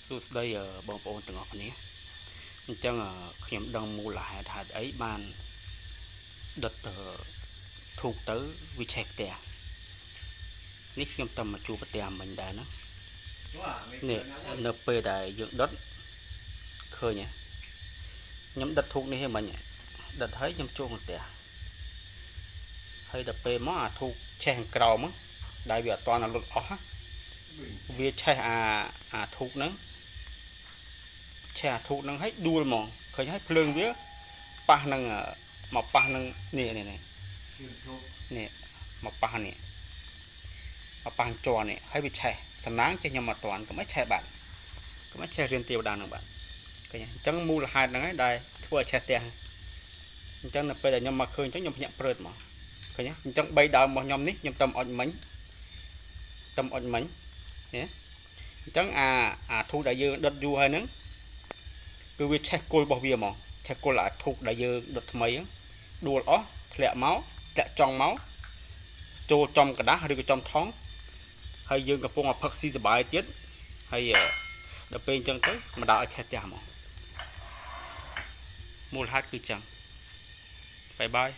សួស្តីបងប្អូនទាំងអស់គ្នាអញ្ចឹងខ្ញុំដឹងមូលហេតុហេតុអីបានដុតធូបទៅវាឆេះផ្ទះនេះខ្ញុំទៅមកជួបផ្ទះមិញដែរណានេះនៅពេលដែលយើងដុតឃើញខ្ញុំដុតធូបនេះហ្នឹងមិញដុតហើយខ្ញុំចូលផ្ទះហើយដល់ពេលមកអាធូបឆេះខាងក្រោមហ្នឹងដែលវាអត់ទាន់លុតអស់វាឆេះអាធូបហ្នឹងឆេះអាធូបហ្នឹងឲ្យដួលហ្មងឃើញហើយភ្លើងវាប៉ះនឹងមកប៉ះនឹងនេះមកប៉ះនេះមកប៉ះជ័រនេះហើយវាឆេះសំណាងចេះខ្ញុំអត់ទាន់កុំឲ្យឆេះបាត់កុំឲ្យឆេះរៀនទេវតានឹងបាត់ឃើញអញ្ចឹងមូលហេតុហ្នឹងហើយដែលធ្វើឲ្យឆេះផ្ទះអញ្ចឹងនៅពេលដែលខ្ញុំមកឃើញអញ្ចឹងខ្ញុំភ្ញាក់ព្រឺតមកឃើញអញ្ចឹង3ដើមរបស់ខ្ញុំនេះខ្ញុំតំអុចមិញណាអញ្ចឹងអាធូបដែលយើងដុតយូរហើយហ្នឹងគឺវាឆេះគល់របស់វាហ្មងឆេះគល់អាធូបដែលយើងដុតថ្មីដួលអស់ធ្លាក់មកចាក់ចង់មកចូលចំกระดาษឬក៏ចំថងហើយយើងកំពុងផឹកស៊ីសបាយទៀតហើយដល់ពេលអញ្ចឹងទៅមកដល់ឲ្យឆេះផ្ទះហ្មងមូលហេតុគឺចឹងបាយបាយ